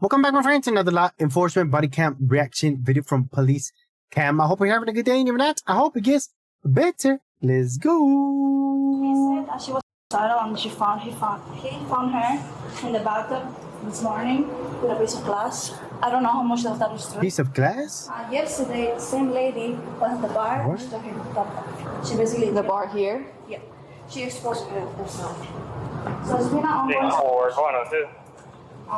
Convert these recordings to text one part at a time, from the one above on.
Welcome back, my friends, to another law enforcement body cam reaction video from Police Cam. I hope you're having a good day, and if not, I hope it gets better. Let's go. He said that she was suicidal and he found her in the bathtub this morning with a piece of glass. I don't know how much of that is true. Piece of glass? Yesterday, the same lady was at the bar. What? She took her top off. She basically the bar here. Yeah, she exposed herself. So it's been an ongoing.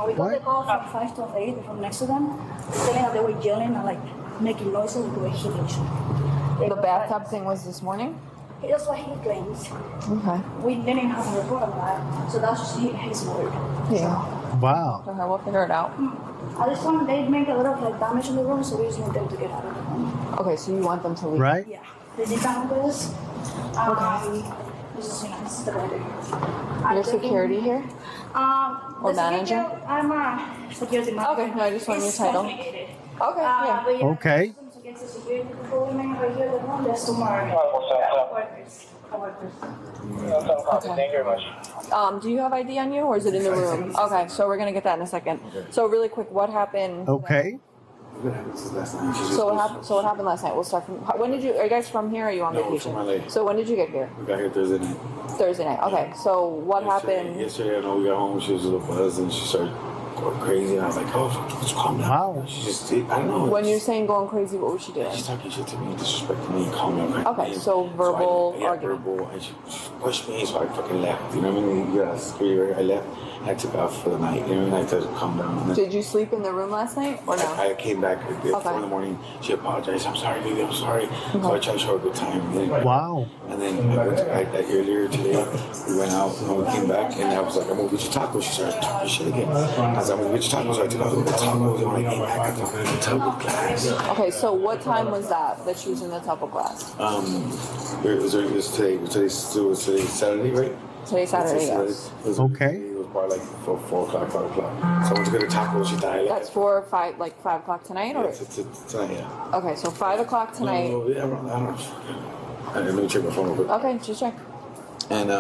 We got the call from 5 to 8 from next to them, saying that they were yelling and like making noises like they were hitting each other. The bathtub thing was this morning? That's what he claims. Okay. We didn't have a report of that, so that's just his word. Yeah. Wow. Okay, we'll figure it out. At this time, they made a lot of like damage in the room, so we just need them to get out of the room. Okay, so you want them to leave? Right? Yeah. They did that with us. Okay. This is the weather. Your security here? Or manager? I'm a security manager. Okay, no, I just want your title. Okay, yeah. But Okay. Against the security people, women right here, the room, there's two more workers. Okay. Thank you very much. Do you have ID on you, or is it in the room? Okay, so we're gonna get that in a second. So really quick, what happened? Okay. So what happened last night? We'll start from. When did you? Are you guys from here? Or are you on vacation? From LA. So when did you get here? We got here Thursday night. Thursday night. Okay. So what happened? Yesterday, I know we got home. She was a little buzzed and she started going crazy. And I was like, "Oh, just calm down." Wow. She just, I don't know. When you're saying going crazy, what was she doing? She's talking shit to me, disrespecting me, calling me. Kind Okay, so verbal argument. Verbal, and she pushed me, so I fucking left. You know what I mean? Yeah, security. I left. I took off for the night. You know what I mean? I told her to calm down. And then Did you sleep in the room last night or no? I came back at 4 in the morning. She apologized. "I'm sorry, baby. I'm sorry." So I tried to show her a good time. And then, Wow. And then I went to, earlier today, we went out and we came back, and I was like, "I'm gonna get you tacos." She started talking shit again. I was like, "I'm gonna get you tacos." So I took out the tacos, and when I came back, I took the tub with glass. Okay, so what time was that she was in the tub of glass? It was today. It was today Saturday, right? Today, Saturday, yes. It was Okay. It was probably like 4 o'clock, 5 o'clock. So I went to get her tacos. She died. That's 4 or 5, like 5 o'clock tonight, or? Tonight, yeah. Okay, so 5 o'clock tonight. No, yeah, I don't know. Let me check my phone real quick. Okay, just check. And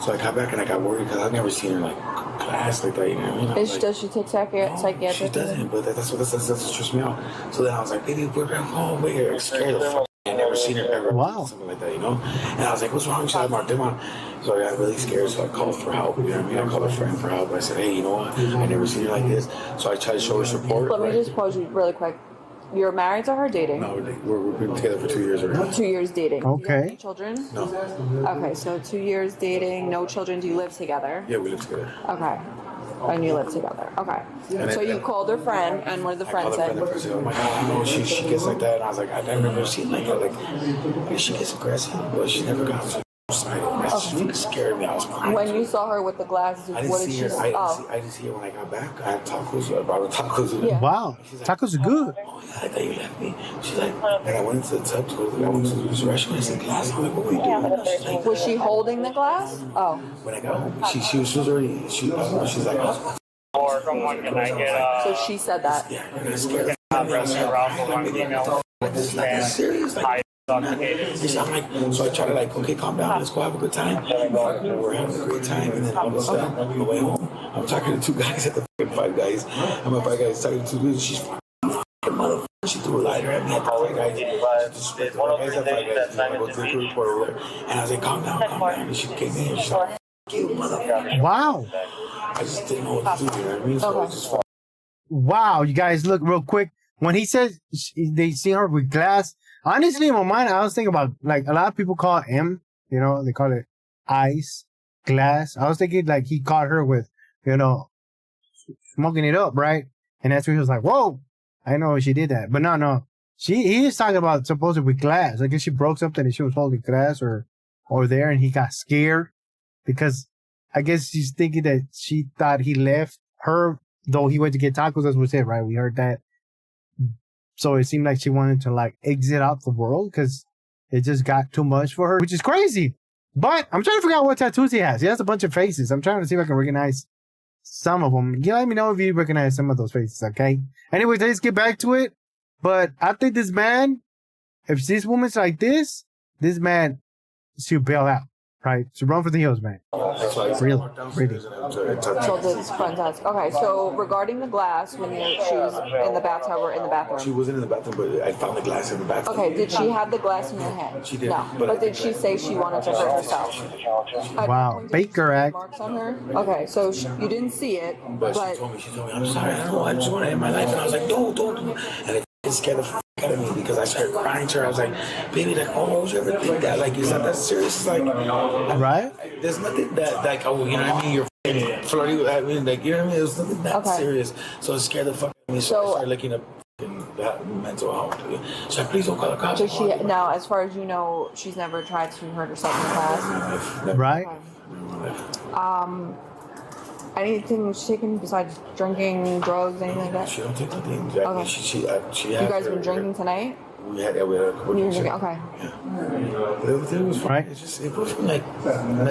so I got back and I got worried because I've never seen her like class like that. You know what I mean? Does she take psychiatric? She doesn't, but that's what stressed me out. So then I was like, "Baby, we're back home. We're scared the fuck. I never seen her ever. Wow. Something like that, you know." And I was like, "What's wrong?" She said, "Mark, on." So I got really scared. So I called for help. You know what I mean? I called a friend for help. I said, "Hey, you know what? I never seen her like this." So I tried to show her support. Let me just pause you really quick. You're married to her, dating? No, we've been together for 2 years already. 2 years dating. Okay. Do you have any children? No. Okay, so 2 years dating, no children. Do you live together? Yeah, we live together. Okay. And you live together. Okay. So you called her friend, and what did the friend say? Oh my God, I know she gets like that. And I was like, I've never seen like that. Like she gets aggressive, but she never got suicidal. That just scared me. I was crying. When you saw her with the glasses, what did she say? I didn't see her when I got back. I had tacos. I brought her tacos. Yeah. Wow. Tacos are good. "Oh yeah, I thought you left me." She's like, and I went into the tub to go. I went to the restroom. I said, "Glass." I'm like, "What were you doing?" She's like, Was she holding the glass? Oh. when I got home, she was already. She's like, "Oh." Or someone can I get So she said that. Yeah, you're not scared. breast arousal on female This is not that serious. Like, I'm like, so I try to like, okay, calm down, let's go have a good time. We're having a great time, and then all of a sudden, on the way home, I'm talking to 2 guys at the fucking Five Guys. I'm at Five Guys talking to 2 dudes. She's fucking motherfucker. She threw a lighter at me at the Five Guys. Disrespected the guys at Five Guys. I go take a report over there, and I was like, calm down. And she came in, she's like, "You motherfucker." Wow. I just didn't know what to do. You know what I mean? So I just. Wow. You guys, look real quick. When he says they see her with glass, honestly, in my mind, I was thinking about, like, a lot of people call it M, you know, they call it ice, glass. I was thinking, like, he caught her with, you know, smoking it up, right? And that's where he was like, whoa, I know she did that. But no. He is talking about supposedly with glass. I guess she broke something and she was holding glass or there, and he got scared because I guess she's thinking that she thought he left her, though he went to get tacos, as we said, right? We heard that. So it seemed like she wanted to like exit out the world because it just got too much for her, which is crazy. But I'm trying to figure out what tattoos he has. He has a bunch of faces. I'm trying to see if I can recognize some of them. You let me know if you recognize some of those faces, okay? Anyways, let's get back to it. But I think this man, if this woman's like this man should bail out. Right. So run for the hills, man. Really. So this front desk. Okay, so regarding the glass, when she was in the bathtub or in the bathroom. She wasn't in the bathroom, but I found the glass in the bathroom. Okay, did she have the glass in her hand? She did. No. But did she say she wanted to hurt herself? Wow. Baker act. Marks on her? Okay, so you didn't see it, But she told me, I'm sorry, I don't know, I just want to end my life. And I was like, don't. And it scared the fuck out of me because I started crying to her. I was like, baby, like, oh, would you ever think that? Like, is that serious? It's like, right? There's nothing that, like, oh, you know what I mean? You're flirting with, I mean, like, you know what I mean? There's nothing that serious. So it scared the fuck out of me. So I started looking up that mental health. So please don't call the cops. Does she, now, as far as you know, she's never tried to hurt herself in class? Right? Anything she's taken besides drinking, drugs, anything like that? She don't take nothing. Okay. She you guys been drinking tonight? We had a couple you were drinking, okay. Yeah. Everything was fine. Right. It wasn't like.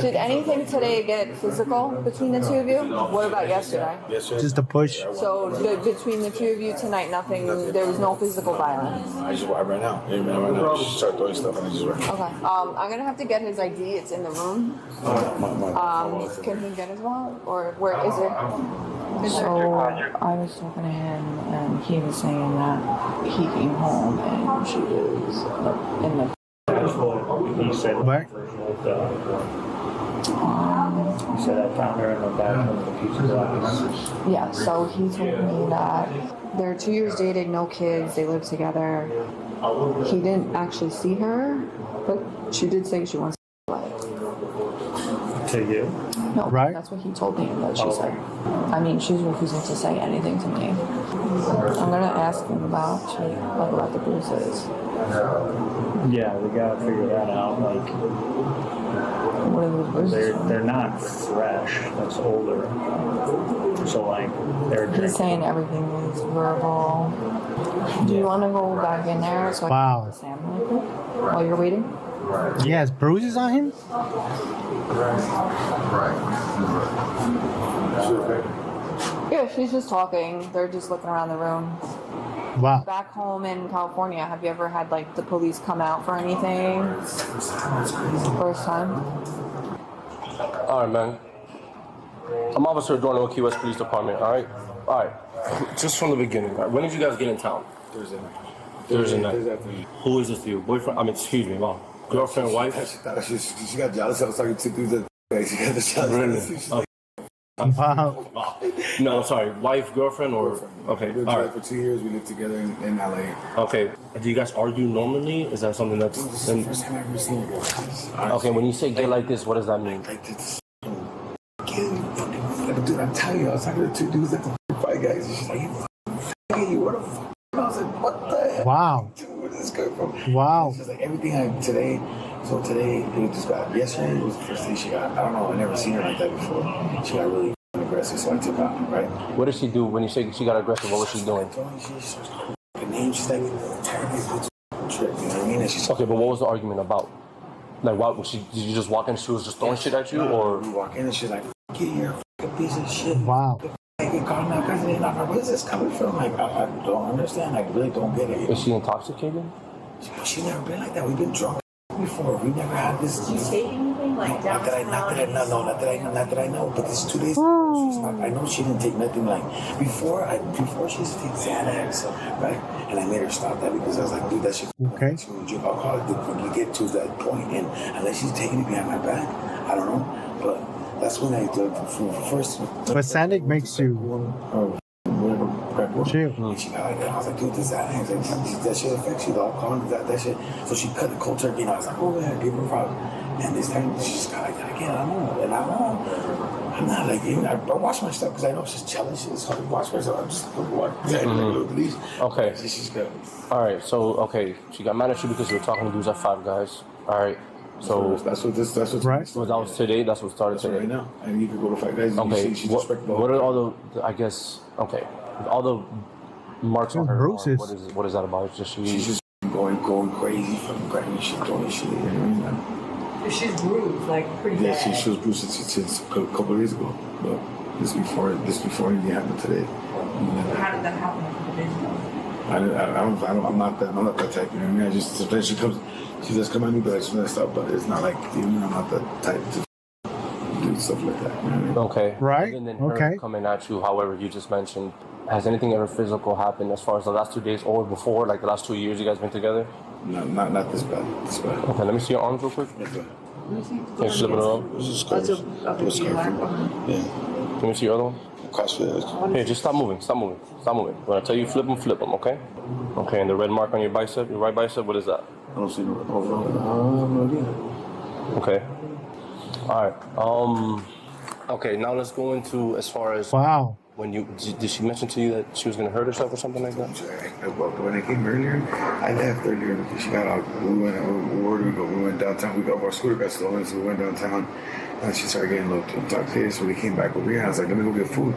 Did anything today get physical between the two of you? What about yesterday? Just a push. So between the two of you tonight, nothing. There was no physical violence. I ran out. I ran out. She started throwing stuff and I just ran out. Okay. I'm gonna have to get his ID. It's in the room. Can he get his wallet, or where is it? So I was talking to him, and he was saying that he came home and she was in the. He said, Right. He said I found her in the bathroom with a piece of glass. Yeah. So he told me that they're 2 years dating, no kids, they live together. He didn't actually see her, but she did say she wants to play. To you? No, right? That's what he told me that she said. I mean, she's refusing to say anything to me. I'm gonna ask him about the bruises. Yeah, we gotta figure that out. Like, What are those bruises? they're not fresh. That's older. So like, they're drinking. He's saying everything is verbal. Do you want to go back in there so I can Sam real quick while you're waiting? He has bruises on him? Yeah, she's just talking. They're just looking around the room. Wow. Back home in California, have you ever had like the police come out for anything? First time? All right, man. I'm Officer Adorno, Key West Police Department. All right. Just from the beginning. All right. When did you guys get in town? Thursday night. Who is this to you? Boyfriend? I mean, excuse me, mom. Girlfriend, wife? She got jealous. I was talking to dudes that she got jealous. Really? Wow. No, sorry. Wife, girlfriend, or okay. We lived All together right. for 2 years. We lived together in LA. Okay. Do you guys argue normally? Is that something that's? This is the first time I've ever seen her. Okay. When you say get like this, what does that mean? Like this. Dude, I'm telling you, I was talking to two dudes at the fight guys. And she's like, "You what the fuck?" I was like, "What the heck? Wow. Dude, where did this come from?" Wow. She's like, everything I today. So today, it just got. Yesterday was the first day she got. I don't know. I never seen her like that before. She got really aggressive, so I took out. Right. What did she do when you say she got aggressive? What was she doing? She's the name. She's like, terribly trip. You know what I mean? And she's Okay, but what was the argument about? Like, why was she? Did you just walk in? She was just throwing shit at you, or? We walk in and she's like, "Get here, fucking piece of shit." Wow. Get caught now, president. Where's this coming from? Like, I don't understand. I really don't get it. Is she intoxicated? But she's never been like that. We've been drunk before. We never had this. Did you say anything like that? Not that I know. But this 2 days ago, she's not, I know she didn't take nothing like before she used to take Xanax, right? And I made her stop that because I was like, dude, that shit. Okay. When you drink alcohol, when you get to that point, and unless she's taking it behind my back, I don't know. But that's when I did first. But Sandic makes you chill. And she got like that. I was like, dude, this that shit affects you, dog. Calm that shit. So she cut the cold turkey, and I was like, oh yeah, give her a problem. And this time she just got like that again. I don't know. And I'm not like, even, I watch my stuff because I know she's jealous. It's hard to watch myself. I'm just watching. Okay. She's good. All right. So okay, she got mad at you because you were talking to dudes at Five Guys. All right. So that's what's right. So that was today. That's what started today. Right now. And you could go to Five Guys. Okay. What are all the? I guess. Okay. All the marks on her. Bruises. What is that about? It's just She's just going crazy, fucking grabbing shit, throwing shit. You know what I mean? She's bruised, like pretty Yeah, she was bruised since a couple of days ago. But this before it happened today. How did that happen a couple days ago? I'm not that type. You know what I mean? I just sometimes she does come at me, but I just messed up. But it's not like I'm not the type to do stuff like that. You know what I mean? Okay. Right. And then her coming at you, however you just mentioned, has anything ever physical happened as far as the last 2 days or before, like the last 2 years you guys been together? No, not this bad. This bad. Okay, let me see your arms real quick. Okay. Can you slip it around? Yeah. Let me see your other one. CrossFit. Hey, just stop moving. When I tell you flip them, okay? Okay, and the red mark on your bicep, your right bicep, what is that? I don't see no overall. No idea. Okay. All right. Okay, now let's go into as far as when did she mention to you that she was gonna hurt herself or something like that? When I came earlier, I left earlier because she got out. Where do we go? We went downtown. Our scooter got stolen, so we went downtown. And she started getting a little intoxicated, so we came back over here. I was like, let me go get food.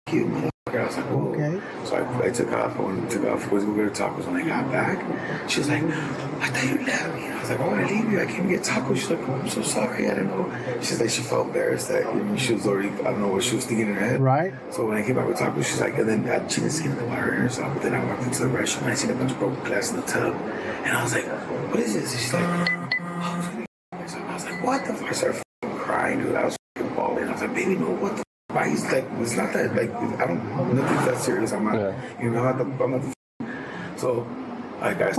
Cute motherfucker. I was like, whoa. Okay. So I took off. When I took off, was go get tacos. When I got back, she was like, I thought you left me. I was like, why would I leave you? I came to get tacos. She's like, oh, I'm so sorry. I didn't know. She's like, she felt embarrassed that she was already, I don't know what she was thinking in her head. Right. So when I came back with tacos, she's like, and then she didn't see the water in herself. But then I walked into the restroom and I seen a bunch of broken glass in the tub. And I was like, what is this? And she's like, oh. So I was like, what the fuck? I started crying, dude. I was bawling. I was like, baby, no, what the fuck? He's like, it's not that, like, nothing's that serious. I'm not, I'm not the so, like, I was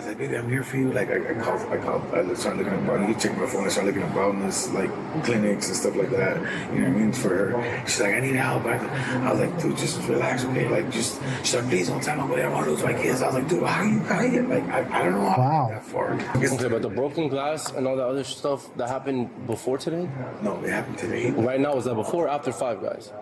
like, baby, I'm here for you. Like, I started looking up, you check my phone, I started looking up wellness, like, clinics and stuff like that, you know what I mean, for her. She's like, I need help. I was like, dude, just relax, okay? Like, she's like, please don't tell nobody I want to lose my kids. I was like, dude, how are you guys? Like, I don't know how that far. Okay, but the broken glass and all that other stuff that happened before today? No, it happened today. Right now, is that before or after Five Guys?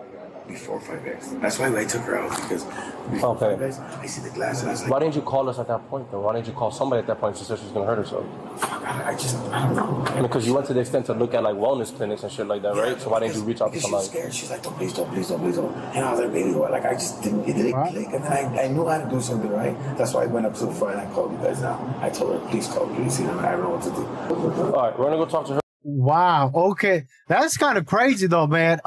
Before 5 Guys. That's why I took her out, because before 5 Guys, I see the glass and I was like, why didn't you call us at that point though? Why didn't you call somebody at that point? She said she was gonna hurt herself. Fuck, I don't know. Because you went to the extent to look at like wellness clinics and shit like that, right? So why didn't you reach out to somebody? She was scared. She's like, don't, please don't. And I was like, baby, what? Like, I just didn't, it didn't click. And then I knew how to do something, right? That's why I went up to the front and I called you guys now. I told her, please call, please. You know, I don't know what to do. All right, we're gonna go talk to her. Wow. Okay. That's kind of crazy though, man.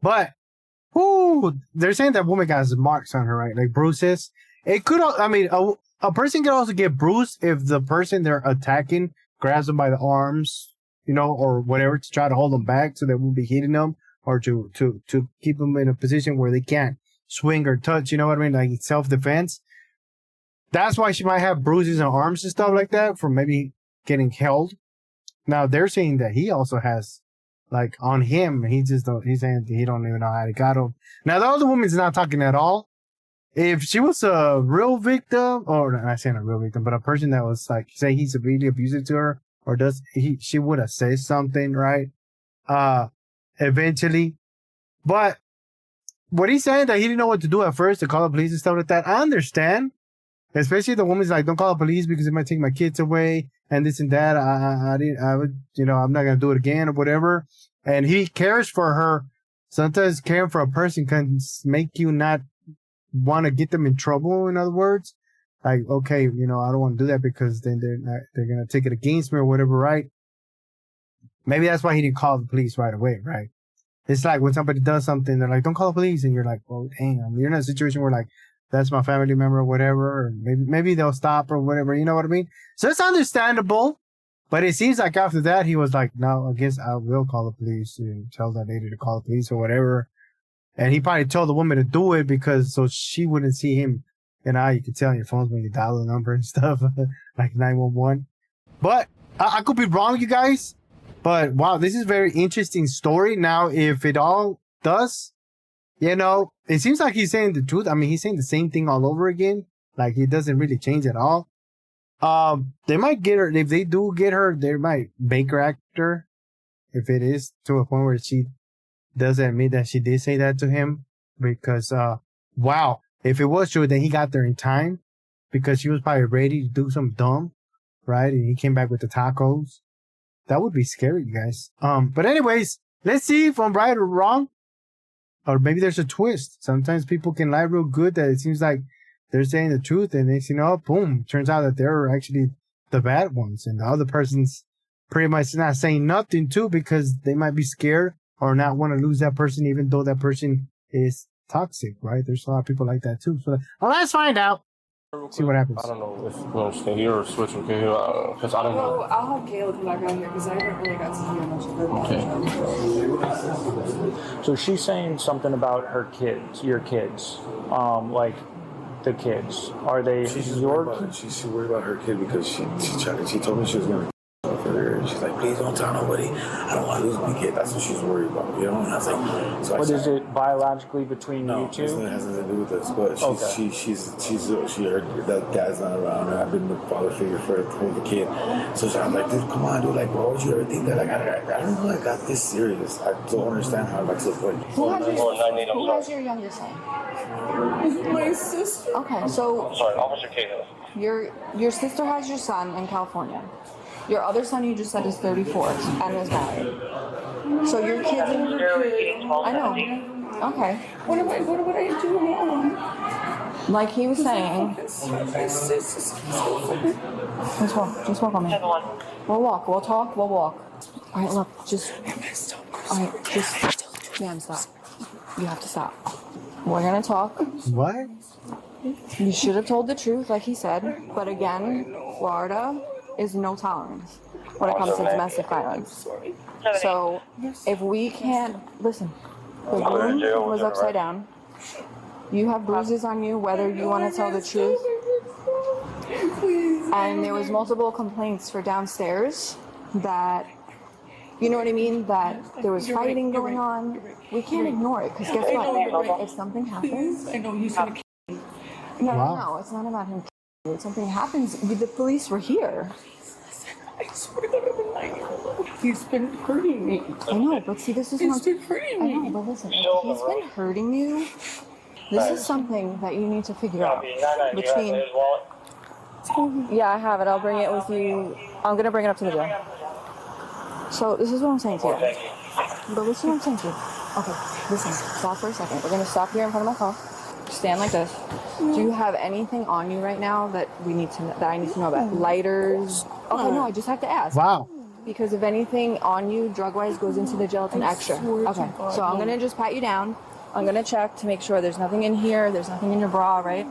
But they're saying that woman got marks on her, right? Like bruises. It could, I mean, a person can also get bruised if the person they're attacking grabs them by the arms, you know, or whatever, to try to hold them back so they won't be hitting them, or to keep them in a position where they can't swing or touch, you know what I mean? Like self-defense. That's why she might have bruises on arms and stuff like that from maybe getting held. Now they're saying that he also has, like, on him, he's saying he don't even know how to got him. Now the other woman's not talking at all. If she was a real victim, or not saying a real victim, but a person that was like, say he's severely abusive to her, or she would have said something, right? Eventually. But what he's saying that he didn't know what to do at first, to call the police and stuff like that, I understand. Especially the woman's like, don't call the police because it might take my kids away and this and that. I would, you know, I'm not going to do it again or whatever. And he cares for her. Sometimes caring for a person can make you not want to get them in trouble. In other words, like, okay, you know, I don't want to do that because then they're going to take it against me or whatever, right? Maybe that's why he didn't call the police right away, right? It's like when somebody does something, they're like, don't call the police. And you're like, oh, damn, you're in a situation where like, that's my family member or whatever, or maybe they'll stop or whatever, you know what I mean? So it's understandable, but it seems like after that, he was like, no, I guess I will call the police and tell that lady to call the police or whatever. And he probably told the woman to do it because so she wouldn't see him. And you can tell on your phones when you dial the number and stuff, like 911. But I could be wrong, you guys. But wow, this is a very interesting story. Now, if it all does, you know, it seems like he's saying the truth. I mean, he's saying the same thing all over again. Like, he doesn't really change at all. They might get her. If they do get her, they might Baker act her. If it is to a point where she doesn't admit that she did say that to him. Because, wow, if it was true, then he got there in time. Because she was probably ready to do something dumb, right? And he came back with the tacos. That would be scary, you guys. But anyways, let's see if I'm right or wrong. Or maybe there's a twist. Sometimes people can lie real good that it seems like they're saying the truth and they boom, turns out that they're actually the bad ones. And the other person's pretty much not saying nothing too because they might be scared or not want to lose that person even though that person is toxic, right? There's a lot of people like that too. So let's find out. See what happens. I don't know if you want to stay here or switch, okay? Because I don't know. Well, I'll have Caleb come back out here because I haven't really got to hear much of her. So she's saying something about her kids, your kids, like the kids. Are they She's your worried kids? about, she's worried about her kid because she told me she was gonna her. She's like, please don't tell nobody. I don't want to lose my kid. That's what she's worried about, you know. And I was like, so But is it biologically between you two? No, it has nothing to do with this. But she heard that dad's not around, and I've been the father figure for the kid. So I'm like, dude, come on, dude. Like, why would you ever think that? Like, I don't know. I got this serious. I don't understand how I got to the point. Who has your youngest son? My sister. Okay, so Sorry, Officer Cahill. your sister has your son in California. Your other son, you just said, is 34 and is married. So your kids. I know. Okay. What would I do wrong? Like he was saying. Just walk on me. We'll walk. We'll talk. We'll walk. All right, look. Just. All right, just. Ma'am, stop. You have to stop. We're gonna talk. What? You should have told the truth, like he said. But again, Florida is no tolerance when it comes to domestic violence. So if we can't listen, the room was upside down. You have bruises on you, whether you want to tell the truth. And there was multiple complaints for downstairs that, you know what I mean, that there was fighting going on. We can't ignore it, because guess what? If something happens, I know he's gonna. no, it's not about him. If something happens, the police were here. I swear to God, I've been lying. He's been hurting me. I know, but see, this is He's not. been hurting I me. know, but listen, if he's been hurting you, this is something that you need to figure out. Between. Yeah, I have it. I'll bring it with you. I'm gonna bring it up to the jail. So this is what I'm saying to you. But listen what I'm saying to you. Okay, listen. Stop for a second. We're gonna stop here in front of my car. Stand like this. Do you have anything on you right now that I need to know about? Lighters? Okay, no, I just have to ask. Wow. Because if anything on you, drug-wise, goes into the gelatin extra. Okay, so I'm gonna just pat you down. I'm gonna check to make sure there's nothing in here. There's nothing in your bra, right?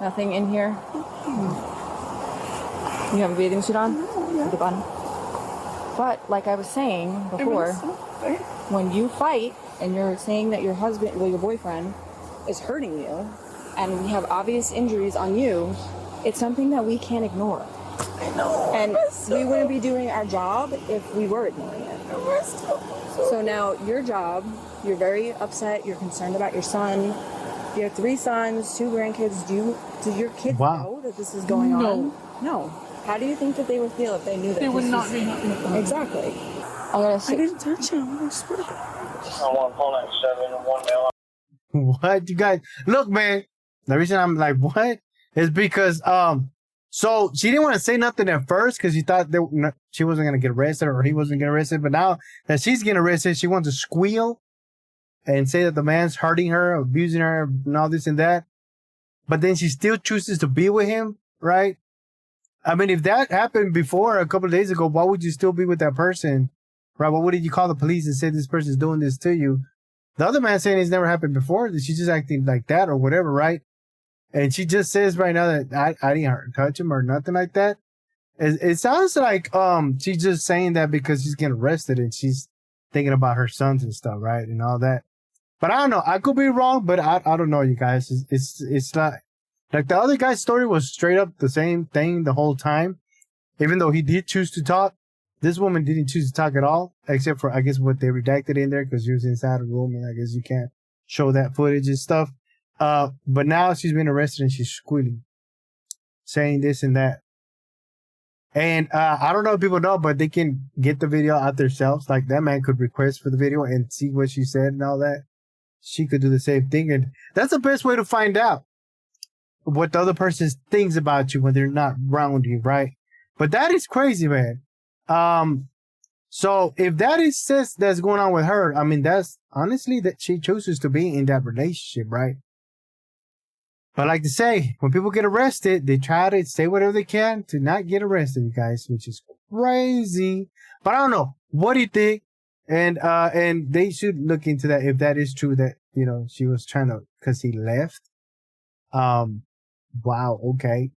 Nothing in here. You have a bathing suit on with a button. But like I was saying before, when you fight and you're saying that your husband, well, your boyfriend, is hurting you, and we have obvious injuries on you, it's something that we can't ignore. I know. And we wouldn't be doing our job if we were ignoring it. So now your job, you're very upset, you're concerned about your son. You have 3 sons, 2 grandkids. Do your kids know that this is going on? No. How do you think that they would feel if they knew that? They would not be happy with that. Exactly. I'm gonna I didn't touch him. I swear to God. I want phone at 7 and 1 mail. What, you guys? Look, man. The reason I'm like, what? Is because, so she didn't want to say nothing at first because she thought she wasn't going to get arrested or he wasn't going to get arrested. But now that she's getting arrested, she wants to squeal and say that the man's hurting her, abusing her, and all this and that. But then she still chooses to be with him, right? I mean, if that happened before a couple of days ago, why would you still be with that person? Right? Well, what did you call the police and say this person's doing this to you? The other man saying it's never happened before. She's just acting like that or whatever, right? And she just says right now that I didn't touch him or nothing like that. It sounds like she's just saying that because she's getting arrested and she's thinking about her sons and stuff, right? And all that. But I don't know. I could be wrong, but I don't know, you guys. It's not like the other guy's story was straight up the same thing the whole time. Even though he did choose to talk, this woman didn't choose to talk at all, except for, I guess, what they redacted in there because she was inside a room and I guess you can't show that footage and stuff. But now she's been arrested and she's squealing, saying this and that. And I don't know if people know, but they can get the video out themselves. Like that man could request for the video and see what she said and all that. She could do the same thing. And that's the best way to find out what the other person thinks about you when they're not around you, right? But that is crazy, man. So if that is that's going on with her, I mean, that's honestly that she chooses to be in that relationship, right? But like to say, when people get arrested, they try to say whatever they can to not get arrested, you guys, which is crazy. But I don't know. What do you think? And they should look into that if that is true, that you know, she was trying to, because he left. Wow, okay.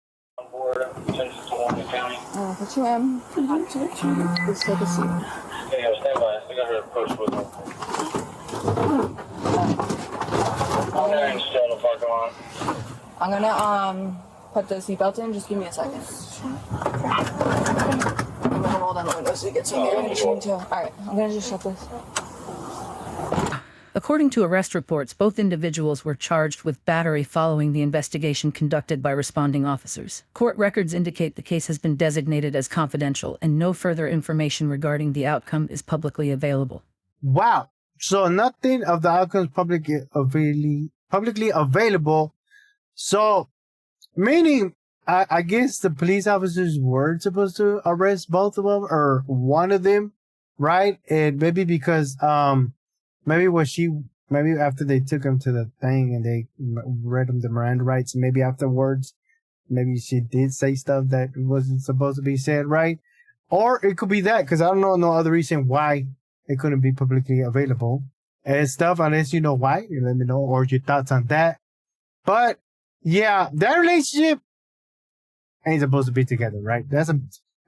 Put you in. Please take a seat. Yeah, stand by. I got her approach with him. I'm there and still in the parking lot. I'm gonna put the seatbelt in. Just give me a second. I'm gonna roll down the window so you get some air conditioning too. All right, I'm gonna just shut this. According to arrest reports, both individuals were charged with battery following the investigation conducted by responding officers. Court records indicate the case has been designated as confidential and no further information regarding the outcome is publicly available. Wow. So nothing of the outcomes publicly available. So, meaning, I guess the police officers were supposed to arrest both of them or one of them, right? And maybe because, maybe after they took him to the thing and they read him the Miranda rights, maybe afterwards, maybe she did say stuff that wasn't supposed to be said, right? Or it could be that, because I don't know no other reason why it couldn't be publicly available and stuff, unless you know why. You let me know, or your thoughts on that. But yeah, that relationship ain't supposed to be together, right? If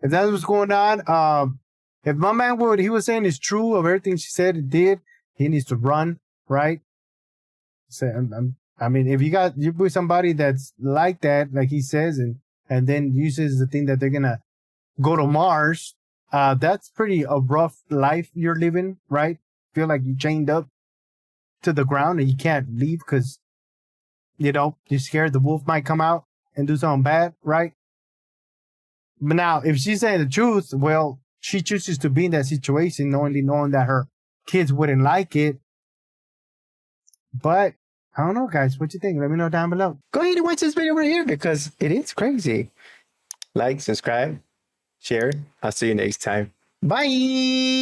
that's what's going on, if my man he was saying is true of everything she said and did, he needs to run, right? So I mean, if you put somebody that's like that, like he says, and then uses the thing that they're gonna go to Mars, that's pretty a rough life you're living, right? Feel like you're chained up to the ground and you can't leave because, you know, you're scared the wolf might come out and do something bad, right? But now, if she's saying the truth, well, she chooses to be in that situation knowing that her kids wouldn't like it. But I don't know, guys. What you think? Let me know down below. Go ahead and watch this video right here because it is crazy. Like, subscribe, share. I'll see you next time. Bye.